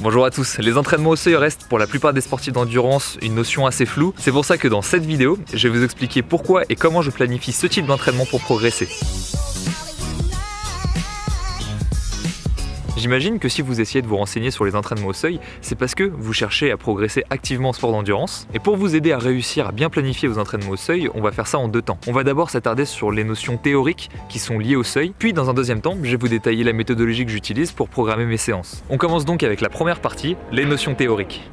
Bonjour à tous, les entraînements au seuil restent pour la plupart des sportifs d'endurance une notion assez floue. C'est pour ça que dans cette vidéo, je vais vous expliquer pourquoi et comment je planifie ce type d'entraînement pour progresser. J'imagine que si vous essayez de vous renseigner sur les entraînements au seuil, c'est parce que vous cherchez à progresser activement en sport d'endurance. Et pour vous aider à réussir à bien planifier vos entraînements au seuil, on va faire ça en deux temps. On va d'abord s'attarder sur les notions théoriques qui sont liées au seuil, puis dans un deuxième temps, je vais vous détailler la méthodologie que j'utilise pour programmer mes séances. On commence donc avec la première partie, les notions théoriques.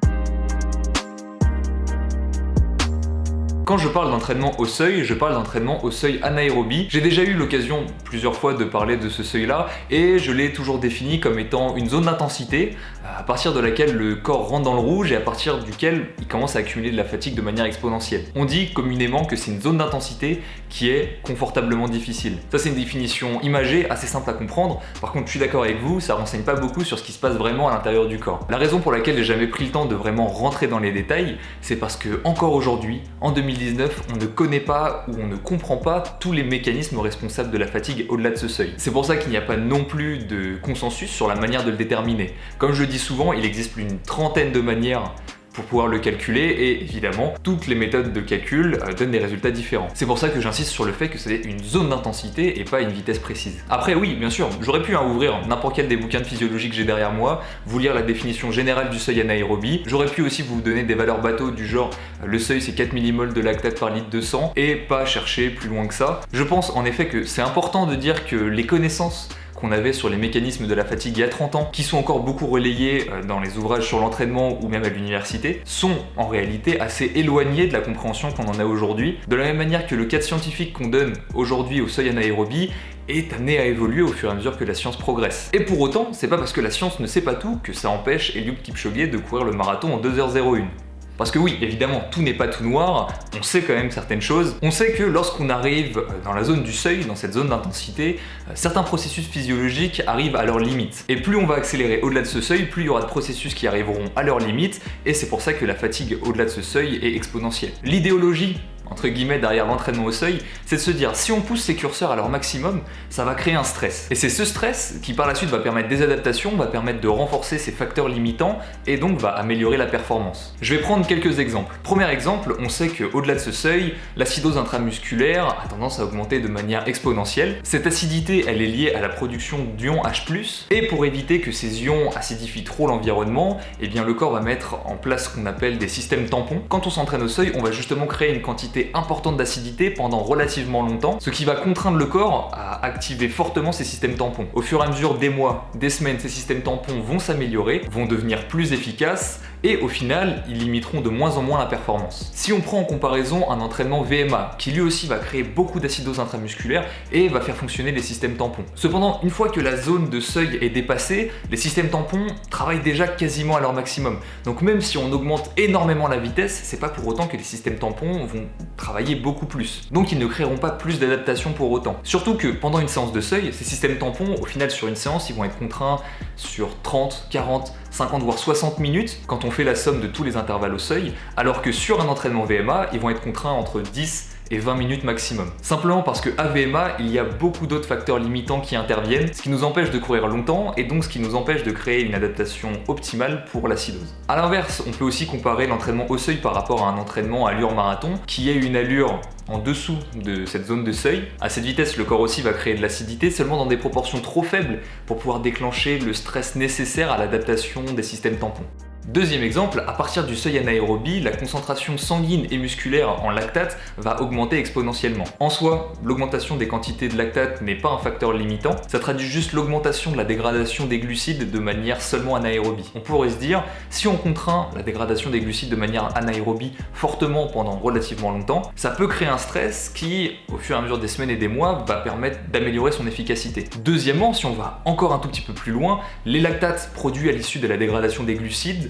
Quand je parle d'entraînement au seuil, je parle d'entraînement au seuil anaérobie. J'ai déjà eu l'occasion plusieurs fois de parler de ce seuil-là et je l'ai toujours défini comme étant une zone d'intensité à partir de laquelle le corps rentre dans le rouge et à partir duquel il commence à accumuler de la fatigue de manière exponentielle. On dit communément que c'est une zone d'intensité qui est confortablement difficile. Ça, c'est une définition imagée assez simple à comprendre. Par contre, je suis d'accord avec vous, ça renseigne pas beaucoup sur ce qui se passe vraiment à l'intérieur du corps. La raison pour laquelle j'ai jamais pris le temps de vraiment rentrer dans les détails, c'est parce que encore aujourd'hui, en 2019, on ne connaît pas ou on ne comprend pas tous les mécanismes responsables de la fatigue au-delà de ce seuil. C'est pour ça qu'il n'y a pas non plus de consensus sur la manière de le déterminer. Comme je le dis souvent, il existe plus d'une trentaine de manières pour pouvoir le calculer et évidemment toutes les méthodes de calcul donnent des résultats différents. C'est pour ça que j'insiste sur le fait que c'est une zone d'intensité et pas une vitesse précise. Après oui, bien sûr, j'aurais pu ouvrir n'importe quel des bouquins de physiologie que j'ai derrière moi, vous lire la définition générale du seuil anaérobie, j'aurais pu aussi vous donner des valeurs bateau du genre le seuil c'est 4 mmol de lactate par litre de sang et pas chercher plus loin que ça. Je pense en effet que c'est important de dire que les connaissances qu'on avait sur les mécanismes de la fatigue il y a 30 ans, qui sont encore beaucoup relayés dans les ouvrages sur l'entraînement ou même à l'université, sont en réalité assez éloignés de la compréhension qu'on en a aujourd'hui. De la même manière que le cadre scientifique qu'on donne aujourd'hui au seuil anaérobie est amené à évoluer au fur et à mesure que la science progresse. Et pour autant, c'est pas parce que la science ne sait pas tout que ça empêche Eliud Kipchoge de courir le marathon en 2h01. Parce que oui, évidemment, tout n'est pas tout noir, on sait quand même certaines choses. On sait que lorsqu'on arrive dans la zone du seuil, dans cette zone d'intensité, certains processus physiologiques arrivent à leur limite. Et plus on va accélérer au-delà de ce seuil, plus il y aura de processus qui arriveront à leur limite, et c'est pour ça que la fatigue au-delà de ce seuil est exponentielle. L'idéologie entre guillemets derrière l'entraînement au seuil, c'est de se dire si on pousse ces curseurs à leur maximum, ça va créer un stress. Et c'est ce stress qui par la suite va permettre des adaptations, va permettre de renforcer ces facteurs limitants et donc va améliorer la performance. Je vais prendre quelques exemples. Premier exemple, on sait qu'au-delà de ce seuil, l'acidose intramusculaire a tendance à augmenter de manière exponentielle. Cette acidité, elle est liée à la production d'ions H+, et pour éviter que ces ions acidifient trop l'environnement, eh bien le corps va mettre en place ce qu'on appelle des systèmes tampons. Quand on s'entraîne au seuil, on va justement créer une quantité importante d'acidité pendant relativement longtemps, ce qui va contraindre le corps à activer fortement ces systèmes tampons. Au fur et à mesure des mois, des semaines, ces systèmes tampons vont s'améliorer, vont devenir plus efficaces et au final, ils limiteront de moins en moins la performance. Si on prend en comparaison un entraînement VMA, qui lui aussi va créer beaucoup d'acidose intramusculaire et va faire fonctionner les systèmes tampons. Cependant, une fois que la zone de seuil est dépassée, les systèmes tampons travaillent déjà quasiment à leur maximum. Donc même si on augmente énormément la vitesse, c'est pas pour autant que les systèmes tampons vont travailler beaucoup plus. Donc ils ne créeront pas plus d'adaptation pour autant. Surtout que pendant une séance de seuil, ces systèmes tampons, au final sur une séance, ils vont être contraints sur 30, 40, 50 voire 60 minutes quand on fait la somme de tous les intervalles au seuil, alors que sur un entraînement VMA, ils vont être contraints entre 10 et 20 minutes maximum. Simplement parce que à VMA, il y a beaucoup d'autres facteurs limitants qui interviennent, ce qui nous empêche de courir longtemps et donc ce qui nous empêche de créer une adaptation optimale pour l'acidose. A l'inverse, on peut aussi comparer l'entraînement au seuil par rapport à un entraînement à allure marathon qui est une allure en dessous de cette zone de seuil. À cette vitesse, le corps aussi va créer de l'acidité, seulement dans des proportions trop faibles pour pouvoir déclencher le stress nécessaire à l'adaptation des systèmes tampons. Deuxième exemple, à partir du seuil anaérobie, la concentration sanguine et musculaire en lactate va augmenter exponentiellement. En soi, l'augmentation des quantités de lactate n'est pas un facteur limitant, ça traduit juste l'augmentation de la dégradation des glucides de manière seulement anaérobie. On pourrait se dire, si on contraint la dégradation des glucides de manière anaérobie fortement pendant relativement longtemps, ça peut créer un stress qui, au fur et à mesure des semaines et des mois, va permettre d'améliorer son efficacité. Deuxièmement, si on va encore un tout petit peu plus loin, les lactates produits à l'issue de la dégradation des glucides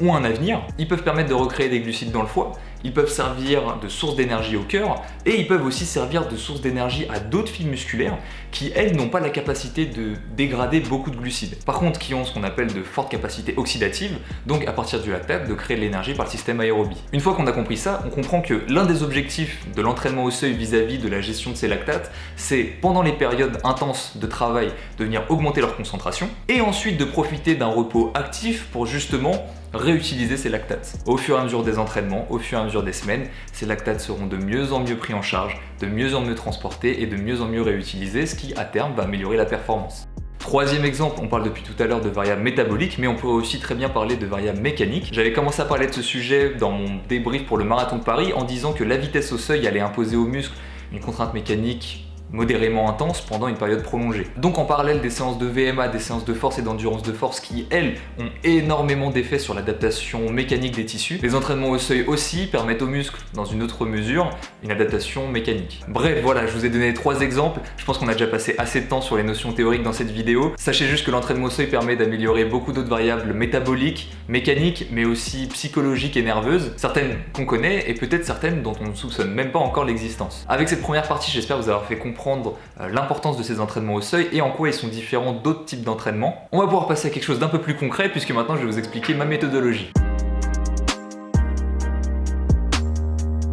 ont un avenir, ils peuvent permettre de recréer des glucides dans le foie, ils peuvent servir de source d'énergie au cœur et ils peuvent aussi servir de source d'énergie à d'autres fibres musculaires qui, elles, n'ont pas la capacité de dégrader beaucoup de glucides. Par contre, qui ont ce qu'on appelle de fortes capacités oxydatives, donc à partir du lactate, de créer de l'énergie par le système aérobie. Une fois qu'on a compris ça, on comprend que l'un des objectifs de l'entraînement au seuil vis-à-vis de la gestion de ces lactates, c'est pendant les périodes intenses de travail de venir augmenter leur concentration et ensuite de profiter d'un repos actif pour justement réutiliser ces lactates. Au fur et à mesure des entraînements, au fur et à mesure des semaines, ces lactates seront de mieux en mieux pris en charge, de mieux en mieux transportés et de mieux en mieux réutilisés, ce qui à terme va améliorer la performance. Troisième exemple, on parle depuis tout à l'heure de variables métaboliques, mais on pourrait aussi très bien parler de variables mécaniques. J'avais commencé à parler de ce sujet dans mon débrief pour le marathon de Paris en disant que la vitesse au seuil allait imposer aux muscles une contrainte mécanique modérément intense pendant une période prolongée. Donc en parallèle des séances de VMA, des séances de force et d'endurance de force qui, elles, ont énormément d'effets sur l'adaptation mécanique des tissus, les entraînements au seuil aussi permettent aux muscles, dans une autre mesure, une adaptation mécanique. Bref, voilà, je vous ai donné 3 exemples, je pense qu'on a déjà passé assez de temps sur les notions théoriques dans cette vidéo. Sachez juste que l'entraînement au seuil permet d'améliorer beaucoup d'autres variables métaboliques, mécaniques, mais aussi psychologiques et nerveuses, certaines qu'on connaît et peut-être certaines dont on ne soupçonne même pas encore l'existence. Avec cette première partie, j'espère vous avoir fait comprendre l'importance de ces entraînements au seuil et en quoi ils sont différents d'autres types d'entraînements. On va pouvoir passer à quelque chose d'un peu plus concret puisque maintenant je vais vous expliquer ma méthodologie.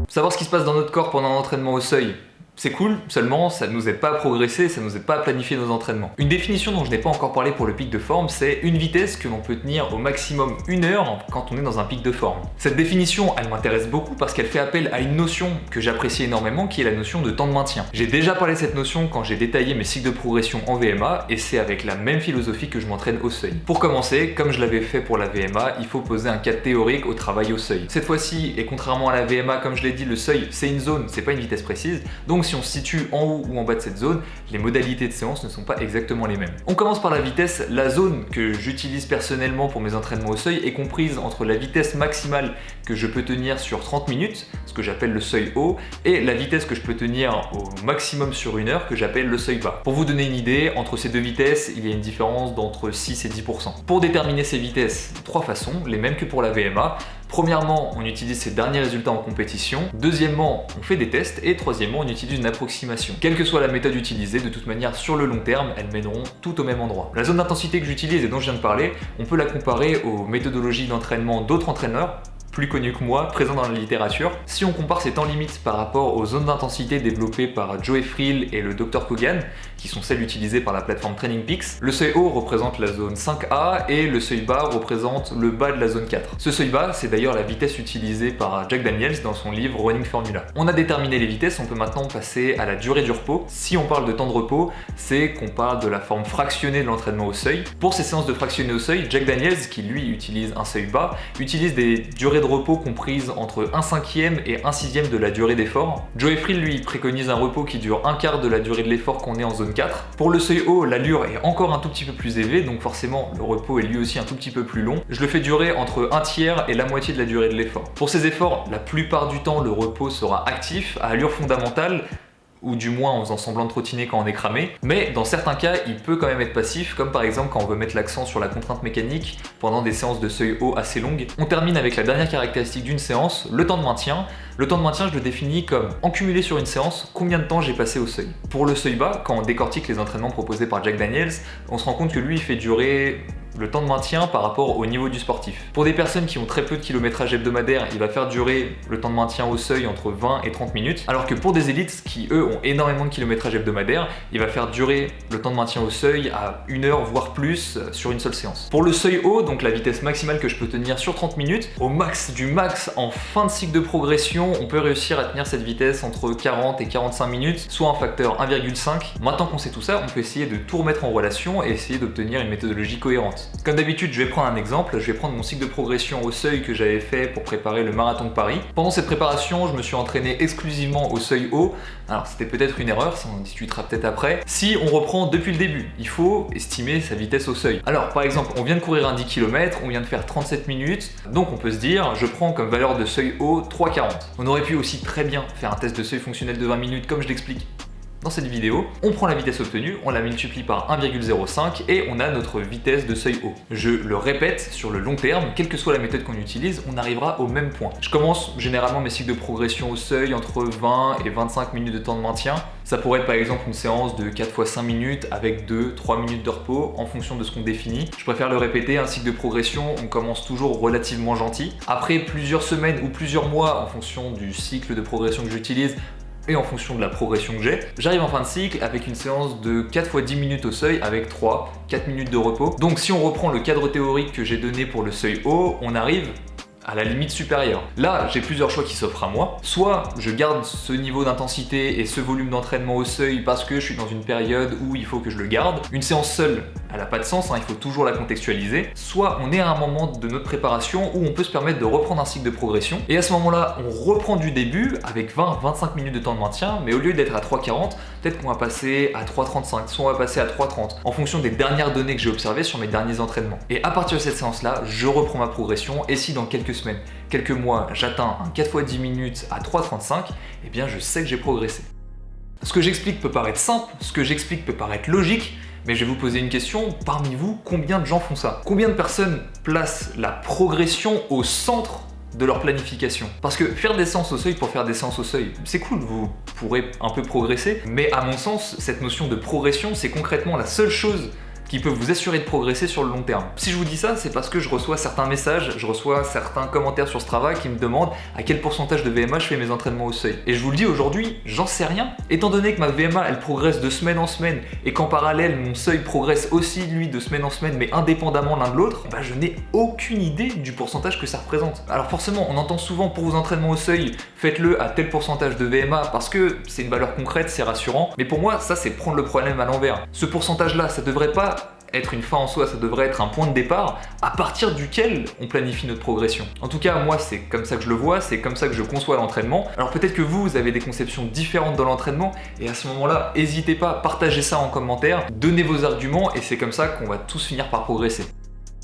Savoir ce qui se passe dans notre corps pendant un entraînement au seuil, c'est cool, seulement ça ne nous aide pas à progresser, ça ne nous aide pas à planifier nos entraînements. Une définition dont je n'ai pas encore parlé pour le pic de forme, c'est une vitesse que l'on peut tenir au maximum 1 heure quand on est dans un pic de forme. Cette définition, elle m'intéresse beaucoup parce qu'elle fait appel à une notion que j'apprécie énormément qui est la notion de temps de maintien. J'ai déjà parlé de cette notion quand j'ai détaillé mes cycles de progression en VMA et c'est avec la même philosophie que je m'entraîne au seuil. Pour commencer, comme je l'avais fait pour la VMA, il faut poser un cadre théorique au travail au seuil. Cette fois-ci, et contrairement à la VMA, comme je l'ai dit, le seuil c'est une zone, c'est pas une vitesse précise, donc si on se situe en haut ou en bas de cette zone, les modalités de séance ne sont pas exactement les mêmes. On commence par la vitesse. La zone que j'utilise personnellement pour mes entraînements au seuil est comprise entre la vitesse maximale que je peux tenir sur 30 minutes, ce que j'appelle le seuil haut, et la vitesse que je peux tenir au maximum sur 1 heure, que j'appelle le seuil bas. Pour vous donner une idée, entre ces deux vitesses, il y a une différence d'entre 6 et 10%. Pour déterminer ces vitesses, 3 façons, les mêmes que pour la VMA. Premièrement, on utilise ses derniers résultats en compétition. Deuxièmement, on fait des tests. Et troisièmement, on utilise une approximation. Quelle que soit la méthode utilisée, de toute manière, sur le long terme, elles mèneront tout au même endroit. La zone d'intensité que j'utilise et dont je viens de parler, on peut la comparer aux méthodologies d'entraînement d'autres entraîneurs, plus connu que moi, présent dans la littérature. Si on compare ces temps limites par rapport aux zones d'intensité développées par Joe Friel et le Dr Kogan, qui sont celles utilisées par la plateforme Training Peaks, le seuil haut représente la zone 5A et le seuil bas représente le bas de la zone 4. Ce seuil bas, c'est d'ailleurs la vitesse utilisée par Jack Daniels dans son livre Running Formula. On a déterminé les vitesses, on peut maintenant passer à la durée du repos. Si on parle de temps de repos, c'est qu'on parle de la forme fractionnée de l'entraînement au seuil. Pour ces séances de fractionné au seuil, Jack Daniels, qui lui utilise un seuil bas, utilise des durées de repos comprises entre 1/5 et 1/6 de la durée d'effort. Joe Friel lui préconise un repos qui dure 1/4 de la durée de l'effort qu'on est en zone 4. Pour le seuil haut, l'allure est encore un tout petit peu plus élevée, donc forcément le repos est lui aussi un tout petit peu plus long. Je le fais durer entre 1/3 et la moitié de la durée de l'effort. Pour ces efforts, la plupart du temps, le repos sera actif, à allure fondamentale, ou du moins en faisant semblant de trottiner quand on est cramé, mais dans certains cas il peut quand même être passif, comme par exemple quand on veut mettre l'accent sur la contrainte mécanique pendant des séances de seuil haut assez longues. On termine avec la dernière caractéristique d'une séance, le temps de maintien. Le temps de maintien, je le définis comme en cumulé sur une séance, combien de temps j'ai passé au seuil. Pour le seuil bas, quand on décortique les entraînements proposés par Jack Daniels, on se rend compte que lui il fait durer le temps de maintien par rapport au niveau du sportif. Pour des personnes qui ont très peu de kilométrage hebdomadaire, il va faire durer le temps de maintien au seuil entre 20 et 30 minutes, alors que pour des élites qui eux ont énormément de kilométrage hebdomadaire, il va faire durer le temps de maintien au seuil à 1 heure voire plus sur une seule séance. Pour le seuil haut, donc la vitesse maximale que je peux tenir sur 30 minutes, au max du max en fin de cycle de progression, on peut réussir à tenir cette vitesse entre 40 et 45 minutes, soit un facteur 1,5. Maintenant qu'on sait tout ça, on peut essayer de tout remettre en relation et essayer d'obtenir une méthodologie cohérente. Comme d'habitude, je vais prendre un exemple, je vais prendre mon cycle de progression au seuil que j'avais fait pour préparer le marathon de Paris. Pendant cette préparation, je me suis entraîné exclusivement au seuil haut. Alors c'était peut-être une erreur, ça on en discutera peut-être après. Si on reprend depuis le début, il faut estimer sa vitesse au seuil. Alors par exemple, on vient de courir un 10 km, on vient de faire 37 minutes, donc on peut se dire, je prends comme valeur de seuil haut 3,40. On aurait pu aussi très bien faire un test de seuil fonctionnel de 20 minutes comme je l'explique dans cette vidéo. On prend la vitesse obtenue, on la multiplie par 1,05 et on a notre vitesse de seuil haut. Je le répète, sur le long terme, quelle que soit la méthode qu'on utilise, on arrivera au même point. Je commence généralement mes cycles de progression au seuil entre 20 et 25 minutes de temps de maintien. Ça pourrait être par exemple une séance de 4 fois 5 minutes avec 2-3 minutes de repos en fonction de ce qu'on définit. Je préfère le répéter, un cycle de progression, on commence toujours relativement gentil. Après plusieurs semaines ou plusieurs mois, en fonction du cycle de progression que j'utilise, et en fonction de la progression que j'ai, j'arrive en fin de cycle avec une séance de 4 fois 10 minutes au seuil avec 3-4 minutes de repos. Donc si on reprend le cadre théorique que j'ai donné pour le seuil haut, on arrive à la limite supérieure. Là, j'ai plusieurs choix qui s'offrent à moi. Soit je garde ce niveau d'intensité et ce volume d'entraînement au seuil parce que je suis dans une période où il faut que je le garde. Une séance seule, elle n'a pas de sens, il faut toujours la contextualiser. Soit on est à un moment de notre préparation où on peut se permettre de reprendre un cycle de progression. Et à ce moment-là, on reprend du début avec 20-25 minutes de temps de maintien, mais au lieu d'être à 3,40, peut-être qu'on va passer à 3,35, soit on va passer à 3,30, en fonction des dernières données que j'ai observées sur mes derniers entraînements. Et à partir de cette séance-là, je reprends ma progression, et si dans quelques semaines, quelques mois, j'atteins un 4 fois 10 minutes à 3,35, eh bien je sais que j'ai progressé. Ce que j'explique peut paraître simple, ce que j'explique peut paraître logique, mais je vais vous poser une question, parmi vous, combien de gens font ça? Combien de personnes placent la progression au centre de leur planification? Parce que faire des séances au seuil pour faire des séances au seuil, c'est cool, vous pourrez un peu progresser, mais à mon sens, cette notion de progression, c'est concrètement la seule chose qui peut vous assurer de progresser sur le long terme. Si je vous dis ça, c'est parce que je reçois certains messages, je reçois certains commentaires sur Strava qui me demandent à quel pourcentage de VMA je fais mes entraînements au seuil. Et je vous le dis aujourd'hui, j'en sais rien. Étant donné que ma VMA, elle progresse de semaine en semaine et qu'en parallèle, mon seuil progresse aussi, lui, de semaine en semaine, mais indépendamment l'un de l'autre, je n'ai aucune idée du pourcentage que ça représente. Alors forcément, on entend souvent pour vos entraînements au seuil, faites-le à tel pourcentage de VMA parce que c'est une valeur concrète, c'est rassurant. Mais pour moi, ça, c'est prendre le problème à l'envers. Ce pourcentage-là, ça devrait pas être une fin en soi, ça devrait être un point de départ à partir duquel on planifie notre progression. En tout cas, moi, c'est comme ça que je le vois, c'est comme ça que je conçois l'entraînement. Alors peut-être que vous avez des conceptions différentes dans l'entraînement, et à ce moment-là, n'hésitez pas à partager ça en commentaire, donnez vos arguments, et c'est comme ça qu'on va tous finir par progresser.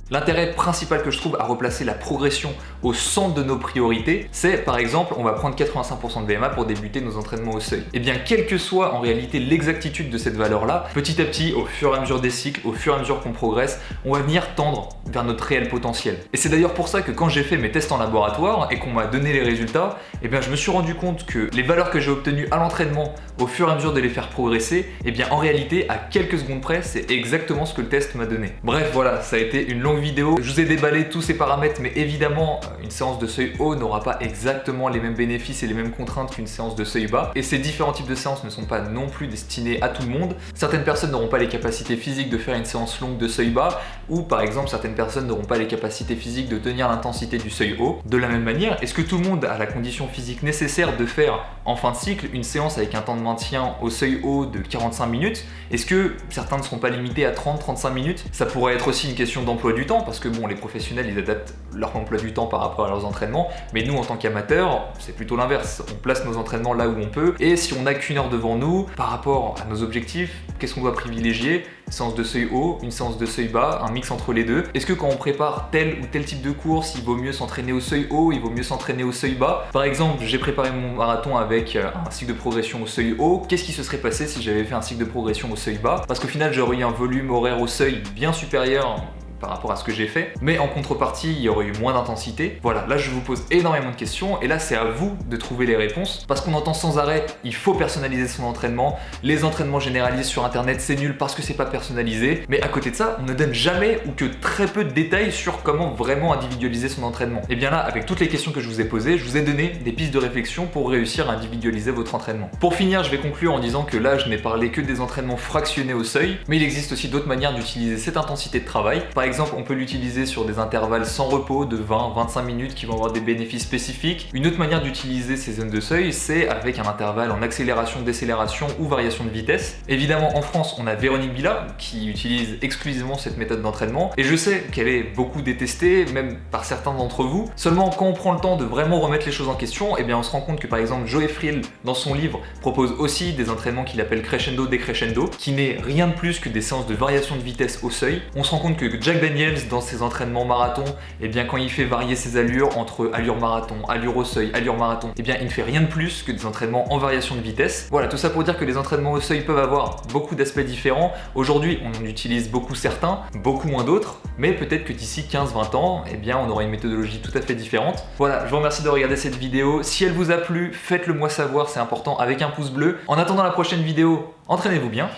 L'intérêt principal que je trouve à replacer la progression au centre de nos priorités, c'est par exemple, on va prendre 85% de VMA pour débuter nos entraînements au seuil. Et bien, quelle que soit en réalité l'exactitude de cette valeur-là, petit à petit, au fur et à mesure des cycles, au fur et à mesure qu'on progresse, on va venir tendre vers notre réel potentiel. Et c'est d'ailleurs pour ça que quand j'ai fait mes tests en laboratoire et qu'on m'a donné les résultats, eh bien, je me suis rendu compte que les valeurs que j'ai obtenues à l'entraînement, au fur et à mesure de les faire progresser, eh bien, en réalité, à quelques secondes près, c'est exactement ce que le test m'a donné. Bref, voilà, ça a été une longue vidéo. Je vous ai déballé tous ces paramètres, mais évidemment, une séance de seuil haut n'aura pas exactement les mêmes bénéfices et les mêmes contraintes qu'une séance de seuil bas. Et ces différents types de séances ne sont pas non plus destinés à tout le monde. Certaines personnes n'auront pas les capacités physiques de faire une séance longue de seuil bas, ou par exemple, certaines personnes n'auront pas les capacités physiques de tenir l'intensité du seuil haut. De la même manière, est-ce que tout le monde a la condition physique nécessaire de faire en fin de cycle une séance avec un temps de maintien au seuil haut de 45 minutes? Est-ce que certains ne seront pas limités à 30-35 minutes? Ça pourrait être aussi une question d'emploi du temps, parce que bon, les professionnels, ils adaptent leur emploi du temps par rapport à leurs entraînements, mais nous, en tant qu'amateurs, c'est plutôt l'inverse. On place nos entraînements là où on peut, et si on n'a qu'une heure devant nous, par rapport à nos objectifs, qu'est-ce qu'on doit privilégier? Une séance de seuil haut, une séance de seuil bas, un mix entre les deux. Est-ce que quand on prépare tel ou tel type de course, il vaut mieux s'entraîner au seuil haut, il vaut mieux s'entraîner au seuil bas? Par exemple, j'ai préparé mon marathon avec un cycle de progression au seuil haut. Qu'est-ce qui se serait passé si j'avais fait un cycle de progression au seuil bas? Parce qu'au final, j'aurais eu un volume horaire au seuil bien supérieur par rapport à ce que j'ai fait, mais en contrepartie, il y aurait eu moins d'intensité. Voilà, là je vous pose énormément de questions, et là c'est à vous de trouver les réponses, parce qu'on entend sans arrêt, il faut personnaliser son entraînement, les entraînements généralisés sur internet c'est nul parce que c'est pas personnalisé, mais à côté de ça, on ne donne jamais ou que très peu de détails sur comment vraiment individualiser son entraînement. Et bien là, avec toutes les questions que je vous ai posées, je vous ai donné des pistes de réflexion pour réussir à individualiser votre entraînement. Pour finir, je vais conclure en disant que là je n'ai parlé que des entraînements fractionnés au seuil, mais il existe aussi d'autres manières d'utiliser cette intensité de travail. Par exemple, on peut l'utiliser sur des intervalles sans repos de 20-25 minutes qui vont avoir des bénéfices spécifiques. Une autre manière d'utiliser ces zones de seuil, c'est avec un intervalle en accélération, décélération ou variation de vitesse. Évidemment, en France, on a Véronique Billa qui utilise exclusivement cette méthode d'entraînement, et je sais qu'elle est beaucoup détestée, même par certains d'entre vous. Seulement, quand on prend le temps de vraiment remettre les choses en question, eh bien on se rend compte que par exemple Joe Friel, dans son livre, propose aussi des entraînements qu'il appelle crescendo décrescendo, qui n'est rien de plus que des séances de variation de vitesse au seuil. On se rend compte que Jack Michael Daniels, dans ses entraînements marathon, eh bien quand il fait varier ses allures entre allure marathon, allure au seuil, allure marathon, eh bien il ne fait rien de plus que des entraînements en variation de vitesse. Voilà, tout ça pour dire que les entraînements au seuil peuvent avoir beaucoup d'aspects différents. Aujourd'hui, on en utilise beaucoup certains, beaucoup moins d'autres, mais peut-être que d'ici 15-20 ans, eh bien on aura une méthodologie tout à fait différente. Voilà, je vous remercie de regarder cette vidéo. Si elle vous a plu, faites-le moi savoir, c'est important, avec un pouce bleu. En attendant la prochaine vidéo, entraînez-vous bien.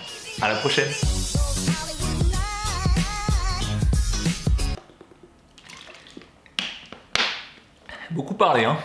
À la prochaine. Beaucoup parlé, hein.